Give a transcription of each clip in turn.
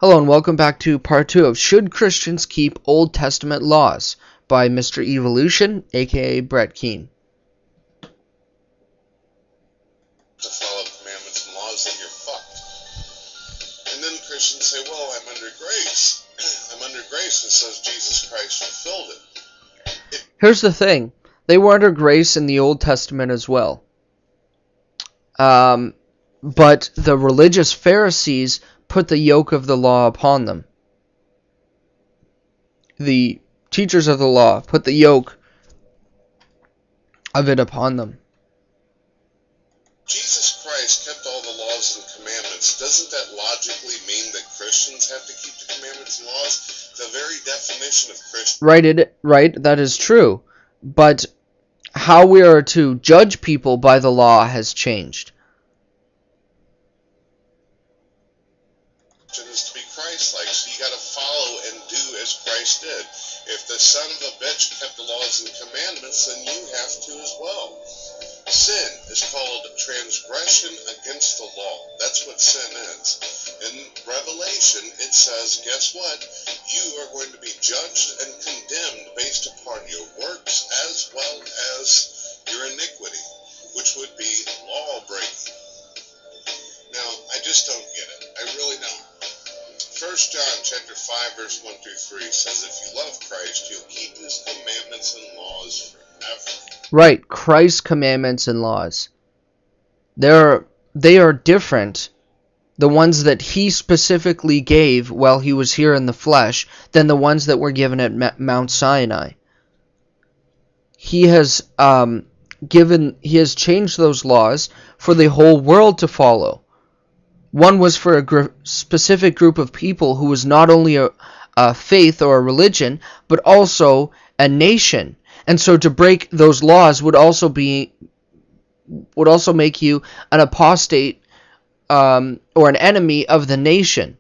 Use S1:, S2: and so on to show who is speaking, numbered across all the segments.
S1: Hello and welcome back to part 2 of Should Christians Keep Old Testament Laws by Mr. Evolution, aka Brett Keane.
S2: To follow commandments and laws, then you're fucked. And then Christians say, well, I'm under grace. I'm under grace, and says Jesus Christ fulfilled it.
S1: Here's the thing. They were under grace in the Old Testament as well. But the religious Pharisees put the yoke of the law upon them. The teachers of the law put the yoke of it upon them.
S2: Jesus Christ kept all the laws and commandments. Doesn't that logically mean that Christians have to keep the commandments and laws? The very definition of Christian.
S1: Right, that is true. But how we are to judge people by the law has changed.
S2: Is to be Christ-like, so you got to follow and do as Christ did. If the son of a bitch kept the laws and commandments, then you have to as well. Sin is called transgression against the law. That's what sin is. In Revelation, it says, guess what? You are going to be judged and condemned based upon your works as well as your iniquity, which would be law breaking. Now, I just don't get it. I really don't. 1 John chapter 5 verse 1 through 3 says, if you love Christ, you'll keep his commandments and laws forever.
S1: Right, Christ's commandments and laws. They are different, the ones that he specifically gave while he was here in the flesh, than the ones that were given at Mount Sinai. He has changed those laws for the whole world to follow. One was for a specific group of people who was not only a faith or a religion, but also a nation. And so to break those laws would also make you an apostate or an enemy of the nation.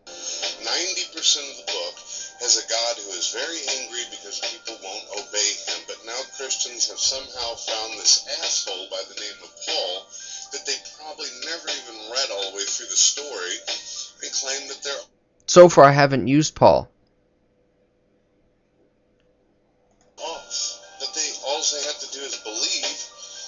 S2: 90% of the book has a God who is very angry because people won't obey him. But now Christians have somehow found this asshole by the name of Paul that they probably never even read all the way through the story and claim that they're...
S1: So far I haven't used Paul.
S2: Off. That all they have to do is believe.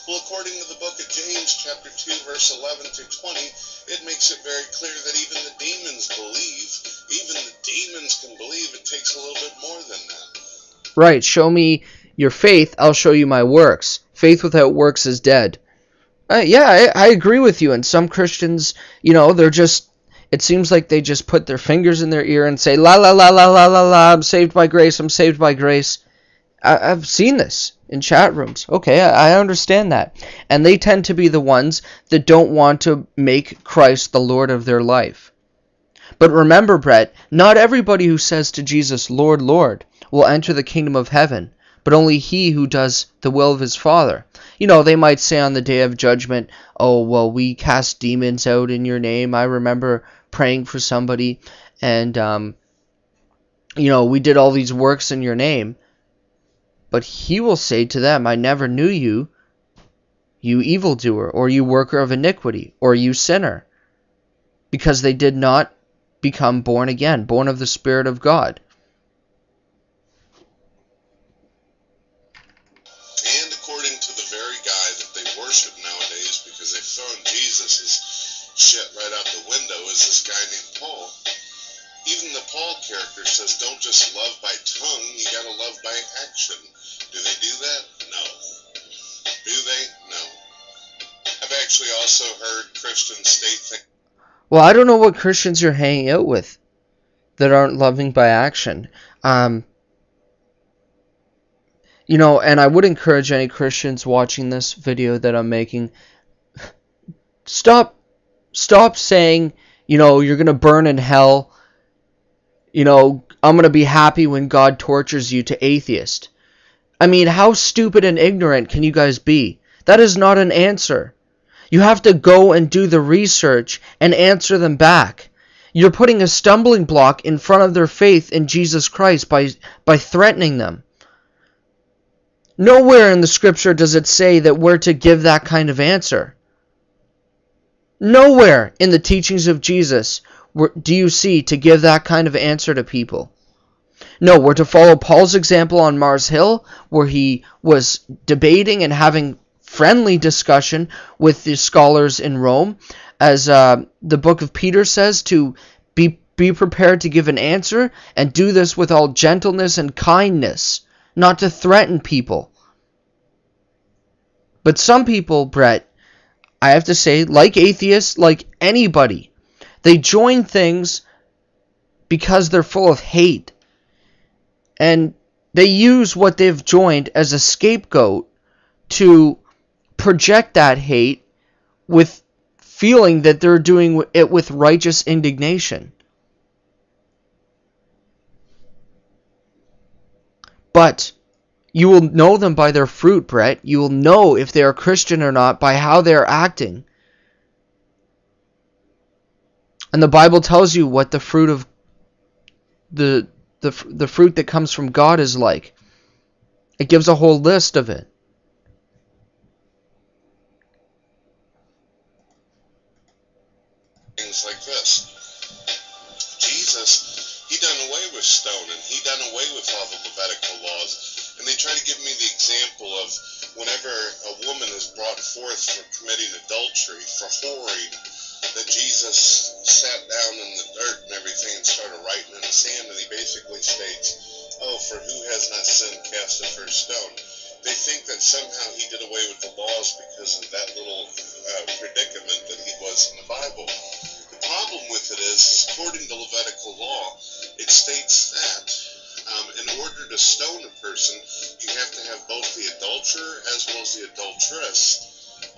S2: Well, according to the book of James, chapter 2, verse 11 through 20, it makes it very clear that even the demons believe. Even the demons can believe. It takes a little bit more than that.
S1: Right. Show me your faith, I'll show you my works. Faith without works is dead. Yeah, I agree with you. And some Christians, they're just, it seems like they just put their fingers in their ear and say, la la la la la la la, I'm saved by grace, I'm saved by grace. I've seen this in chat rooms. Okay, I understand that. And they tend to be the ones that don't want to make Christ the Lord of their life. But remember, Brett, not everybody who says to Jesus, Lord, Lord, will enter the kingdom of heaven, but only he who does the will of his Father. They might say on the day of judgment, oh, well, we cast demons out in your name. I remember praying for somebody, and, we did all these works in your name. But he will say to them, I never knew you, you evildoer, or you worker of iniquity, or you sinner, because they did not become born again, born of the Spirit of God.
S2: And according to the very guy that they worship nowadays, because they've thrown Jesus' shit right out the window, is this guy named Paul. Even the Paul character says, don't just love by tongue, you gotta love by action. Do they do that? No. Do they? No. I've actually also heard Christians state things.
S1: Well, I don't know what Christians you're hanging out with that aren't loving by action. And I would encourage any Christians watching this video that I'm making, stop saying, you're going to burn in hell. I'm going to be happy when God tortures you to atheist. I mean, how stupid and ignorant can you guys be? That is not an answer. You have to go and do the research and answer them back. You're putting a stumbling block in front of their faith in Jesus Christ by threatening them. Nowhere in the scripture does it say that we're to give that kind of answer. Nowhere in the teachings of Jesus do you see to give that kind of answer to people. No, we're to follow Paul's example on Mars Hill, where he was debating and having friendly discussion with the scholars in Rome, as the book of Peter says, to be prepared to give an answer, and do this with all gentleness and kindness, not to threaten people. But some people, Brett, I have to say, like atheists, like anybody, they join things because they're full of hate. And they use what they've joined as a scapegoat to project that hate with feeling that they're doing it with righteous indignation. But you will know them by their fruit, Brett. You will know if they are Christian or not by how they are acting. And the Bible tells you what the fruit of the fruit that comes from God is like. It gives a whole list of it.
S2: Things like this. Jesus, he done away with stoning. He done away with all the Levitical laws. And they try to give me the example of whenever a woman is brought forth for committing adultery, for whoring, that Jesus sat down in the dirt and everything and started writing in the sand, and he basically states, oh, for who has not sinned, cast the first stone. They think that somehow he did away with the laws because of that little predicament that he was in the Bible. The problem with it is, according to Levitical law, it states that in order to stone a person, you have to have both the adulterer as well as the adulteress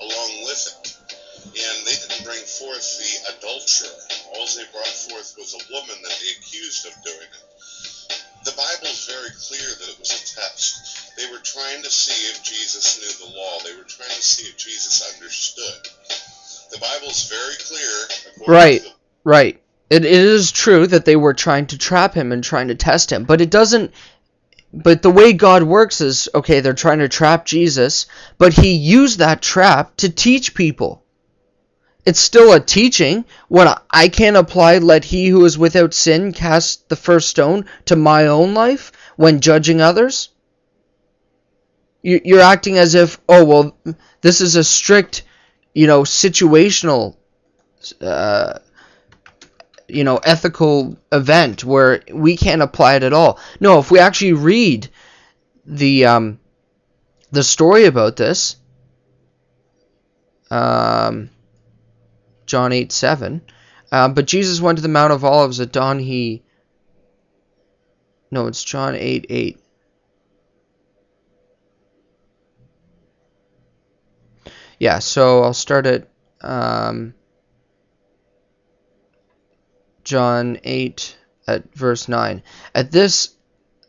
S2: along with it. And they didn't bring forth the adulterer. All they brought forth was a woman that they accused of doing it. The Bible is very clear that it was a test. They were trying to see if Jesus knew the law. They were trying to see if Jesus understood. The Bible is very clear.
S1: Right. It is true that they were trying to trap him and trying to test him, but it doesn't. But the way God works is, okay, they're trying to trap Jesus, but he used that trap to teach people. It's still a teaching. What I can't apply, let he who is without sin cast the first stone, to my own life when judging others. You're acting as if, oh, well, this is a strict, situational, ethical event where we can't apply it at all. No, if we actually read the story about this, John 8:7, but Jesus went to the Mount of Olives at dawn. It's John 8:8. Yeah, so I'll start at John 8 at verse 9. At this,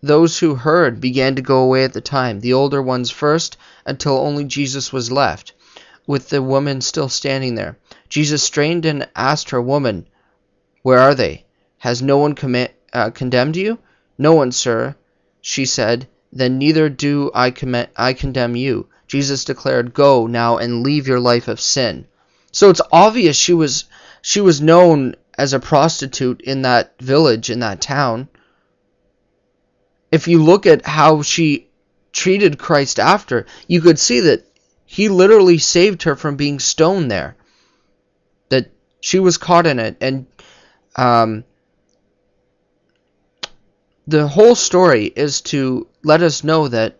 S1: those who heard began to go away at the time, the older ones first, until only Jesus was left, with the woman still standing there. Jesus strained and asked her, "Woman, where are they? Has no one condemned you?" "No one, sir," she said. "Then neither do I condemn you." Jesus declared, "Go now and leave your life of sin." So it's obvious she was known as a prostitute in that village, in that town. If you look at how she treated Christ after, you could see that he literally saved her from being stoned there. That she was caught in it. And the whole story is to let us know that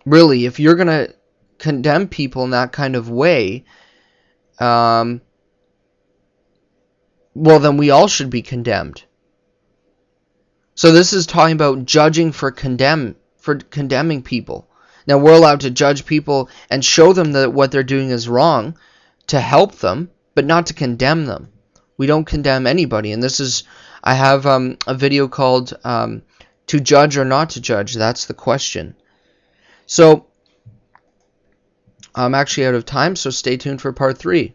S1: really, if you're going to condemn people in that kind of way, well, then we all should be condemned. So this is talking about judging for condemning people. Now, we're allowed to judge people and show them that what they're doing is wrong, to help them, but not to condemn them. We don't condemn anybody. And I have a video called To Judge or Not to Judge. That's the question. So I'm actually out of time, so stay tuned for part 3.